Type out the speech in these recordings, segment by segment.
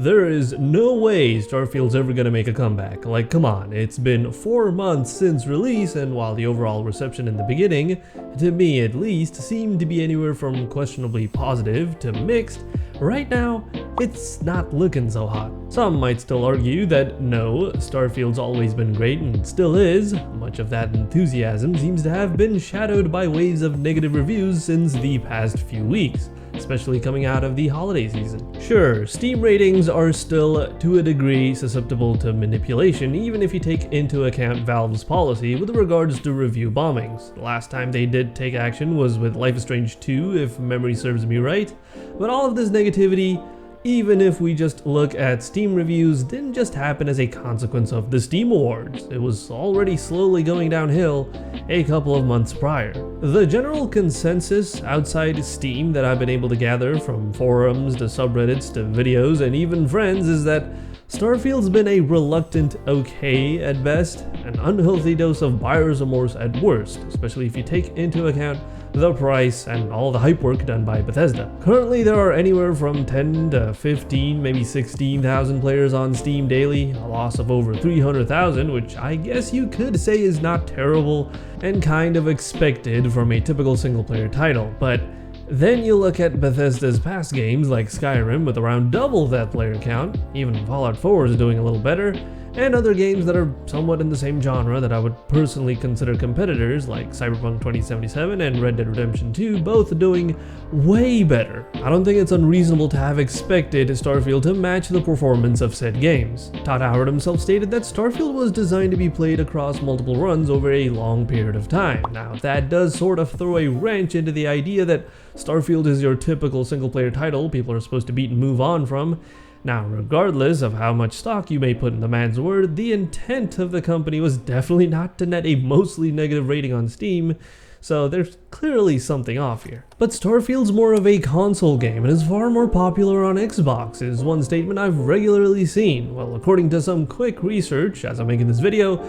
there is no way Starfield's ever gonna make a comeback. Like, come on, it's been 4 months since release, and while the overall reception in the beginning, to me at least, seemed to be anywhere from questionably positive to mixed, right now, it's not looking so hot. Some might still argue that no, Starfield's always been great and still is. Much of that enthusiasm seems to have been shadowed by waves of negative reviews since the past few weeks, especially coming out of the holiday season. Sure, Steam ratings are still, to a degree, susceptible to manipulation, even if you take into account Valve's policy with regards to review bombings. The last time they did take action was with Life is Strange 2, if memory serves me right. But all of this negativity, even if we just look at Steam reviews, didn't just happen as a consequence of the Steam Awards. It was already slowly going downhill a couple of months prior. The general consensus outside Steam that I've been able to gather from forums to subreddits to videos and even friends is that Starfield's been a reluctant okay at best, an unhealthy dose of buyer's remorse at worst, especially if you take into account the price and all the hype work done by Bethesda. Currently there are anywhere from 10 to 15, maybe 16,000 players on Steam daily, a loss of over 300,000, which I guess you could say is not terrible and kind of expected from a typical single player title, but then you look at Bethesda's past games like Skyrim with around double that player count, even Fallout 4 is doing a little better, and other games that are somewhat in the same genre that I would personally consider competitors like Cyberpunk 2077 and Red Dead Redemption 2, both doing way better. I don't think it's unreasonable to have expected Starfield to match the performance of said games. Todd Howard himself stated that Starfield was designed to be played across multiple runs over a long period of time. Now that does sort of throw a wrench into the idea that Starfield is your typical single player title people are supposed to beat and move on from. Now, regardless of how much stock you may put in the man's word, the intent of the company was definitely not to net a mostly negative rating on Steam, so there's clearly something off here. But Starfield's more of a console game and is far more popular on Xbox, is one statement I've regularly seen. Well, according to some quick research as I'm making this video,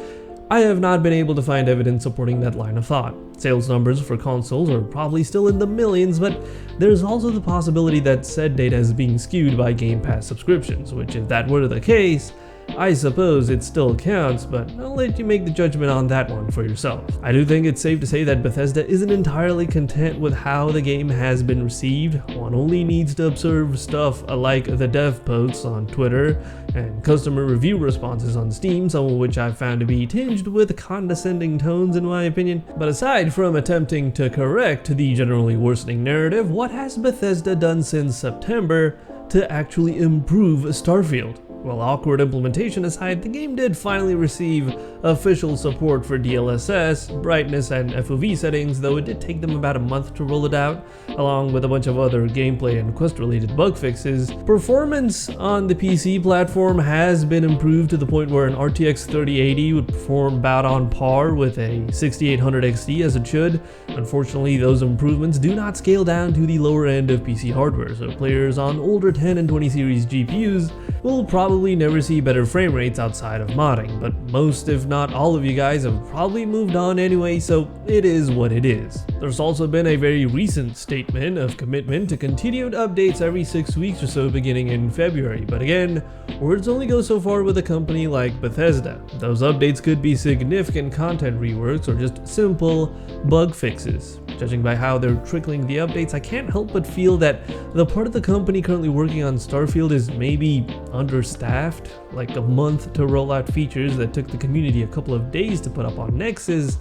I have not been able to find evidence supporting that line of thought. Sales numbers for consoles are probably still in the millions, but there's also the possibility that said data is being skewed by Game Pass subscriptions, which if that were the case, I suppose it still counts, but I'll let you make the judgment on that one for yourself. I do think it's safe to say that Bethesda isn't entirely content with how the game has been received. One only needs to observe stuff like the dev posts on Twitter and customer review responses on Steam, some of which I've found to be tinged with condescending tones in my opinion. But aside from attempting to correct the generally worsening narrative, what has Bethesda done since September to actually improve Starfield? Well, awkward implementation aside, the game did finally receive official support for DLSS, brightness, and FOV settings, though it did take them about a month to roll it out, along with a bunch of other gameplay and quest-related bug fixes. Performance on the PC platform has been improved to the point where an RTX 3080 would perform about on par with a 6800 XT as it should. Unfortunately, those improvements do not scale down to the lower end of PC hardware, so players on older 10 and 20 series GPUs will probably never see better frame rates outside of modding, but most if not all of you guys have probably moved on anyway, so it is what it is. There's also been a very recent statement of commitment to continued updates every 6 weeks or so beginning in February, but again, words only go so far with a company like Bethesda. Those updates could be significant content reworks or just simple bug fixes. Judging by how they're trickling the updates, I can't help but feel that the part of the company currently working on Starfield is maybe understaffed. Like a month to roll out features that took the community a couple of days to put up on Nexus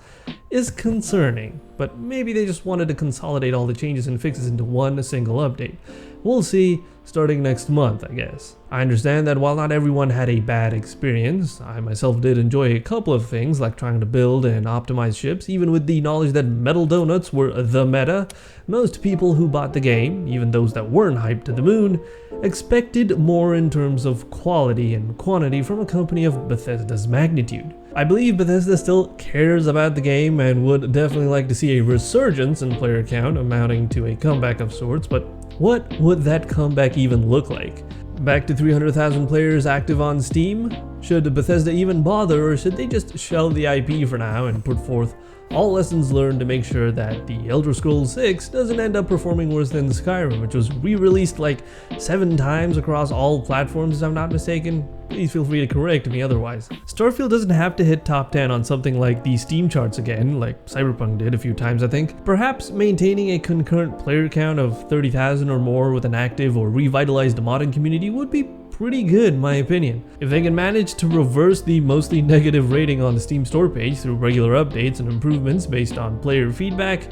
is concerning, but maybe they just wanted to consolidate all the changes and fixes into one single update. We'll see starting next month, I guess. I understand that while not everyone had a bad experience, I myself did enjoy a couple of things like trying to build and optimize ships, even with the knowledge that metal donuts were the meta. Most people who bought the game, even those that weren't hyped to the moon, expected more in terms of quality and quantity from a company of Bethesda's magnitude. I believe Bethesda still cares about the game and would definitely like to see a resurgence in player count amounting to a comeback of sorts, but what would that comeback even look like? Back to 300,000 players active on Steam? Should Bethesda even bother, or should they just shelve the IP for now and put forth all lessons learned to make sure that the Elder Scrolls 6 doesn't end up performing worse than Skyrim, which was re-released like 7 times across all platforms, if I'm not mistaken? Please feel free to correct me otherwise. Starfield doesn't have to hit top 10 on something like the Steam charts again, like Cyberpunk did a few times I think. Perhaps maintaining a concurrent player count of 30,000 or more with an active or revitalized modding community would be pretty good in my opinion. If they can manage to reverse the mostly negative rating on the Steam store page through regular updates and improvements based on player feedback,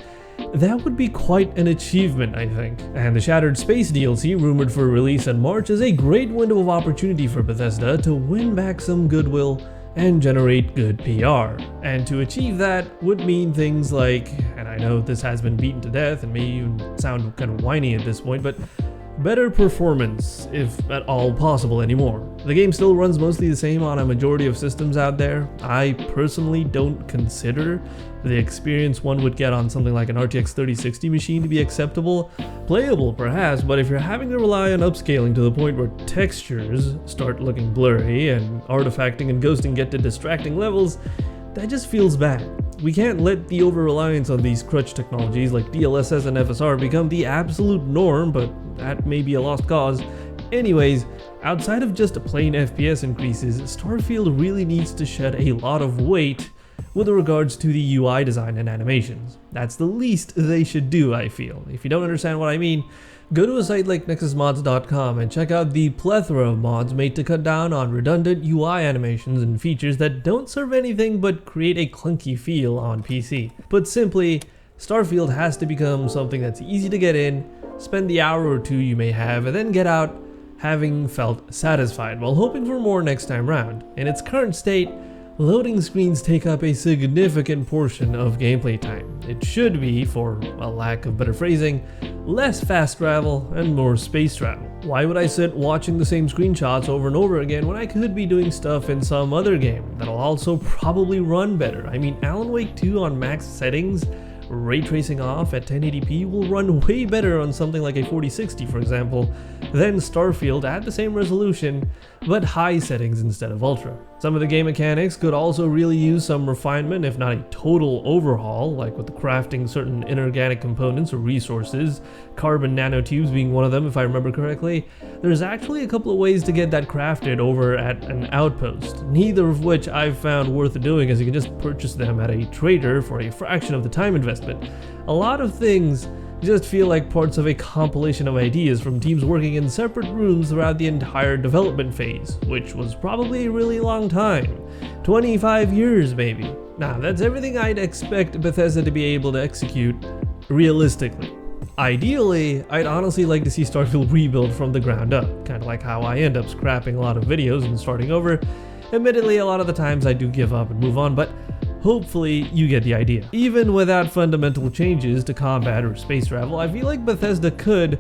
that would be quite an achievement, I think. And the Shattered Space DLC, rumored for release in March, is a great window of opportunity for Bethesda to win back some goodwill and generate good PR. And to achieve that would mean things like, and I know this has been beaten to death and may even sound kind of whiny at this point, but better performance, if at all possible anymore. The game still runs mostly the same on a majority of systems out there. I personally don't consider the experience one would get on something like an RTX 3060 machine to be acceptable. Playable perhaps, but if you're having to rely on upscaling to the point where textures start looking blurry and artifacting and ghosting get to distracting levels, that just feels bad. We can't let the over-reliance on these crutch technologies like DLSS and FSR become the absolute norm, but that may be a lost cause. Anyways, outside of just plain FPS increases, Starfield really needs to shed a lot of weight with regards to the UI design and animations. That's the least they should do, I feel. If you don't understand what I mean, go to a site like nexusmods.com and check out the plethora of mods made to cut down on redundant UI animations and features that don't serve anything but create a clunky feel on PC. Put simply, Starfield has to become something that's easy to get in, spend the hour or two you may have, and then get out having felt satisfied while hoping for more next time round. In its current state, loading screens take up a significant portion of gameplay time. It should be, for a lack of better phrasing, less fast travel and more space travel. Why would I sit watching the same screenshots over and over again when I could be doing stuff in some other game that'll also probably run better? I mean, Alan Wake 2 on max settings, ray tracing off at 1080p will run way better on something like a 4060 for example, than Starfield at the same resolution, but high settings instead of ultra. Some of the game mechanics could also really use some refinement, if not a total overhaul, like with crafting certain inorganic components or resources, carbon nanotubes being one of them if I remember correctly. There's actually a couple of ways to get that crafted over at an outpost, neither of which I've found worth doing as you can just purchase them at a trader for a fraction of the time investment. A lot of things just feel like parts of a compilation of ideas from teams working in separate rooms throughout the entire development phase, which was probably a really long time. 25 years maybe. Now, that's everything I'd expect Bethesda to be able to execute realistically. Ideally, I'd honestly like to see Starfield rebuilt from the ground up, kind of like how I end up scrapping a lot of videos and starting over. Admittedly, a lot of the times I do give up and move on, but hopefully you get the idea. Even without fundamental changes to combat or space travel, I feel like Bethesda could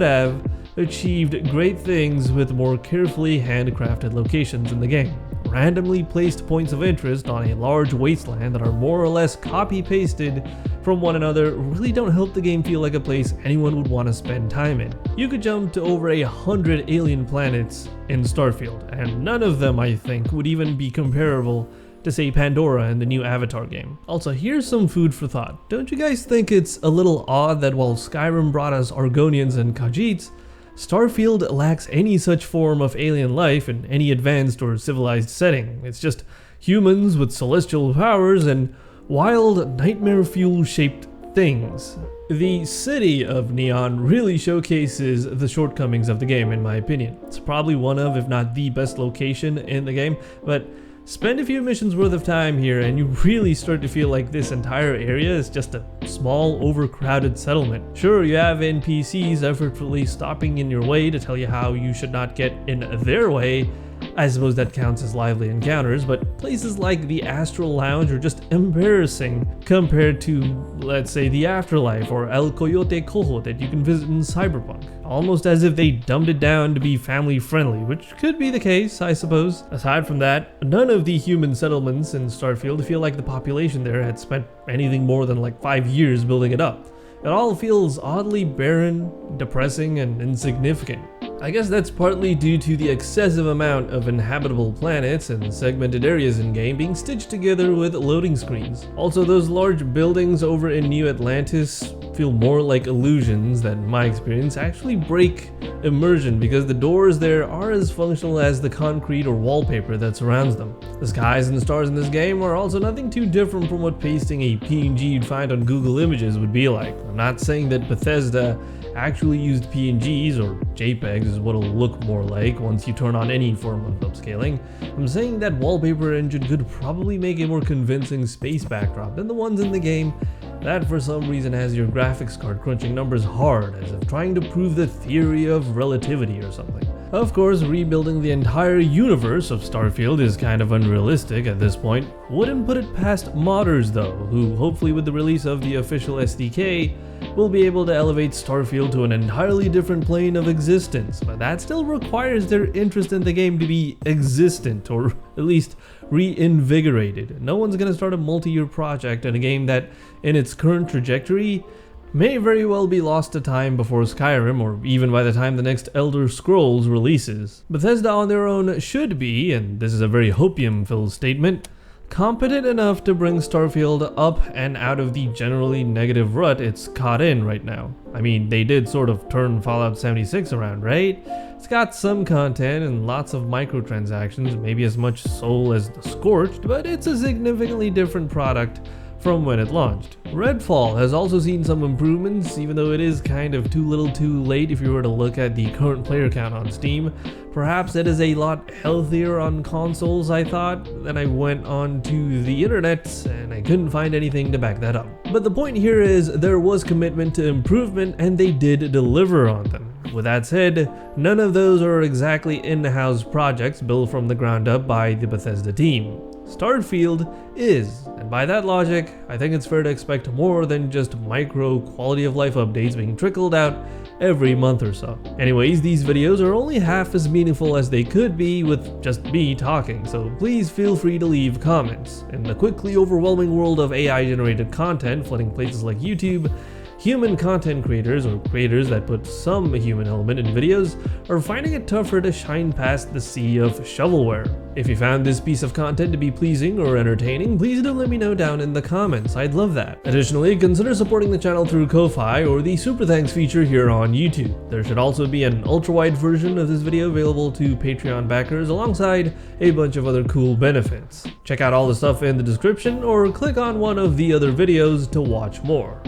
have achieved great things with more carefully handcrafted locations in the game. Randomly placed points of interest on a large wasteland that are more or less copy-pasted from one another really don't help the game feel like a place anyone would want to spend time in. You could jump to over 100 alien planets in Starfield, and none of them, I think, would even be comparable to say Pandora in the new Avatar game. Also, here's some food for thought. Don't you guys think it's a little odd that while Skyrim brought us Argonians and Khajiits, Starfield lacks any such form of alien life in any advanced or civilized setting? It's just humans with celestial powers and wild nightmare fuel shaped things. The city of Neon really showcases the shortcomings of the game in my opinion. It's probably one of, if not the best location in the game, but spend a few missions worth of time here and you really start to feel like this entire area is just a small, overcrowded settlement. Sure, you have NPCs effortfully stopping in your way to tell you how you should not get in their way. I suppose that counts as lively encounters, but places like the Astral Lounge are just embarrassing compared to, let's say, the Afterlife or El Coyote Cojo that you can visit in Cyberpunk. Almost as if they dumbed it down to be family friendly, which could be the case, I suppose. Aside from that, none of the human settlements in Starfield feel like the population there had spent anything more than like 5 years building it up. It all feels oddly barren, depressing, and insignificant. I guess that's partly due to the excessive amount of inhabitable planets and segmented areas in-game being stitched together with loading screens. Also, those large buildings over in New Atlantis feel more like illusions that, in my experience, actually break immersion because the doors there are as functional as the concrete or wallpaper that surrounds them. The skies and stars in this game are also nothing too different from what pasting a PNG you'd find on Google Images would be like. I'm not saying that Bethesda actually used PNGs, or JPEGs is what it'll look more like once you turn on any form of upscaling. I'm saying that wallpaper engine could probably make a more convincing space backdrop than the ones in the game that for some reason has your graphics card crunching numbers hard as if trying to prove the theory of relativity or something. Of course, rebuilding the entire universe of Starfield is kind of unrealistic at this point. Wouldn't put it past modders though, who hopefully with the release of the official SDK will be able to elevate Starfield to an entirely different plane of existence, but that still requires their interest in the game to be existent, or at least reinvigorated. No one's gonna start a multi-year project in a game that, in its current trajectory, may very well be lost to time before Skyrim, or even by the time the next Elder Scrolls releases. Bethesda on their own should be, and this is a very hopium-filled statement, competent enough to bring Starfield up and out of the generally negative rut it's caught in right now. I mean, they did sort of turn Fallout 76 around, right? It's got some content and lots of microtransactions, maybe as much soul as the Scorched, but it's a significantly different product from when it launched. Redfall has also seen some improvements, even though it is kind of too little too late if you were to look at the current player count on Steam. Perhaps it is a lot healthier on consoles, I thought. Then I went on to the internet and I couldn't find anything to back that up. But the point here is there was commitment to improvement and they did deliver on them. With that said, none of those are exactly in-house projects built from the ground up by the Bethesda team. Starfield is, and by that logic, I think it's fair to expect more than just micro quality of life updates being trickled out every month or so. Anyways, these videos are only half as meaningful as they could be with just me talking, so please feel free to leave comments. In the quickly overwhelming world of AI generated content flooding places like YouTube, human content creators, or creators that put some human element in videos, are finding it tougher to shine past the sea of shovelware. If you found this piece of content to be pleasing or entertaining, please do let me know down in the comments, I'd love that. Additionally, consider supporting the channel through Ko-Fi or the Super Thanks feature here on YouTube. There should also be an ultra-wide version of this video available to Patreon backers alongside a bunch of other cool benefits. Check out all the stuff in the description or click on one of the other videos to watch more.